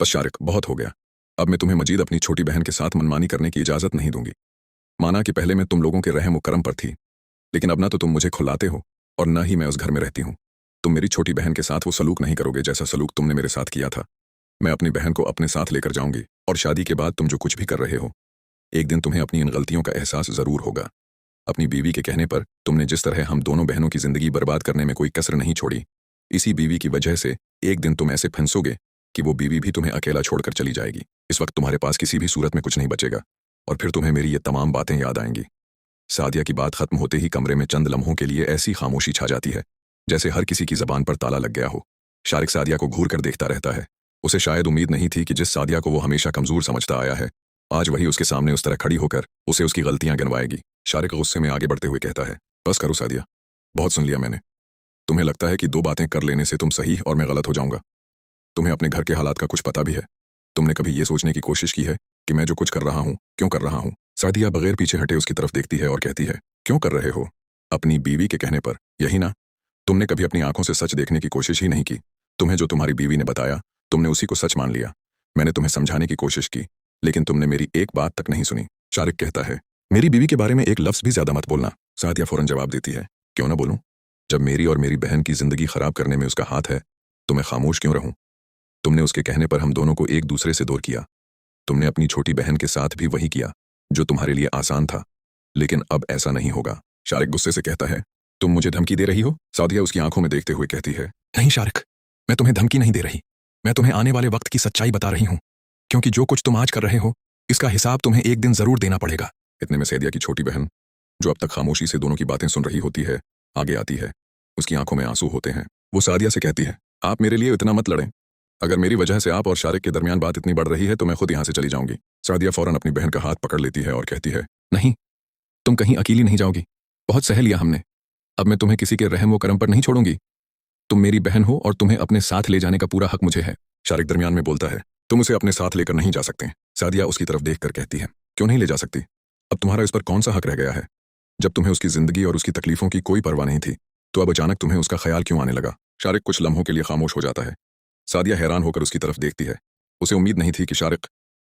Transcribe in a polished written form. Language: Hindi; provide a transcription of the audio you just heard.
बस शारिक, बहुत हो गया। अब मैं तुम्हें मजीद अपनी छोटी बहन के साथ मनमानी करने की इजाज़त नहीं दूंगी। माना कि पहले मैं तुम लोगों के रहम व करम पर थी, लेकिन अब ना तो तुम मुझे खुलाते हो और न ही मैं उस घर में रहती हूँ। तुम मेरी छोटी बहन के साथ वो सलूक नहीं करोगे जैसा सलूक तुमने मेरे साथ किया था। मैं अपनी बहन को अपने साथ लेकर जाऊंगी और शादी के बाद तुम जो कुछ भी कर रहे हो, एक दिन तुम्हें अपनी इन गलतियों का एहसास ज़रूर होगा। अपनी बीवी के कहने पर तुमने जिस तरह हम दोनों बहनों की ज़िंदगी बर्बाद करने में कोई कसर नहीं छोड़ी, इसी बीवी की वजह से एक दिन तुम ऐसे फंसोगे कि वो बीवी भी तुम्हें अकेला छोड़कर चली जाएगी। इस वक्त तुम्हारे पास किसी भी सूरत में कुछ नहीं बचेगा और फिर तुम्हें मेरी ये तमाम बातें याद आएंगी। सादिया की बात खत्म होते ही कमरे में चंद लम्हों के लिए ऐसी खामोशी छा जाती है जैसे हर किसी की जबान पर ताला लग गया हो। शारिक सादिया को घूर कर देखता रहता है। उसे शायद उम्मीद नहीं थी कि जिस सादिया को वो हमेशा कमजोर समझता आया है, आज वही उसके सामने उस तरह खड़ी होकर उसे उसकी गलतियां गिनवाएगी। शारिक गुस्से में आगे बढ़ते हुए कहता है, बस करो सादिया, बहुत सुन लिया मैंने। तुम्हें लगता है कि दो बातें कर लेने से तुम सही और मैं गलत हो जाऊंगा। तुम्हें अपने घर के हालात का कुछ पता भी है। तुमने कभी ये सोचने की कोशिश की है कि मैं जो कुछ कर रहा हूँ क्यों कर रहा हूँ? सादिया बगैर पीछे हटे उसकी तरफ देखती है और कहती है, क्यों कर रहे हो? अपनी बीवी के कहने पर, यही ना? तुमने कभी अपनी आंखों से सच देखने की कोशिश ही नहीं की। तुम्हें जो तुम्हारी बीवी ने बताया, तुमने उसी को सच मान लिया। मैंने तुम्हें समझाने की कोशिश की, लेकिन तुमने मेरी एक बात तक नहीं सुनी। शारिक कहता है, मेरी बीवी के बारे में एक लफ्ज भी ज्यादा मत बोलना। सादिया फौरन जवाब देती है, क्यों ना बोलूं? जब मेरी और मेरी बहन की जिंदगी खराब करने में उसका हाथ है, तो मैं खामोश क्यों रहूं? तुमने उसके कहने पर हम दोनों को एक दूसरे से दूर किया। तुमने अपनी छोटी बहन के साथ भी वही किया जो तुम्हारे लिए आसान था, लेकिन अब ऐसा नहीं होगा। शारिक गुस्से से कहता है, तुम मुझे धमकी दे रही हो? सादिया उसकी आंखों में देखते हुए कहती है, नहीं शारिक, मैं तुम्हें धमकी नहीं दे रही। मैं तुम्हें आने वाले वक्त की सच्चाई बता रही हूं, क्योंकि जो कुछ तुम आज कर रहे हो, इसका हिसाब तुम्हें एक दिन जरूर देना पड़ेगा। इतने में सैदिया की छोटी बहन, जो अब तक खामोशी से दोनों की बातें सुन रही होती है, आगे आती है। उसकी आंखों में आंसू होते हैं। वो सादिया से कहती है, आप मेरे लिए इतना मत लड़ें। अगर मेरी वजह से आप और शारिक के दरमियान बात इतनी बढ़ रही है तो मैं खुद यहां से चली जाऊंगी। सादिया फौरन अपनी बहन का हाथ पकड़ लेती है और कहती है, नहीं, तुम कहीं अकेली नहीं जाओगी। बहुत सह लिया हमने। अब मैं तुम्हें किसी के रहम व करम पर नहीं छोड़ूंगी। तुम मेरी बहन हो और तुम्हें अपने साथ ले जाने का पूरा हक मुझे है। शारिक दरमियान में बोलता है, तुम उसे अपने साथ लेकर नहीं जा सकते। सादिया उसकी तरफ देखकर कहती है, क्यों नहीं ले जा सकती? अब तुम्हारा इस पर कौन सा हक रह गया है? जब तुम्हें उसकी जिंदगी और उसकी तकलीफों की कोई परवाह नहीं थी, तो अब अचानक तुम्हें उसका ख्याल क्यों आने लगा? शारिक कुछ लम्हों के लिए खामोश हो जाता है। सादिया हैरान होकर उसकी तरफ देखती है। उसे उम्मीद नहीं थी कि शारिक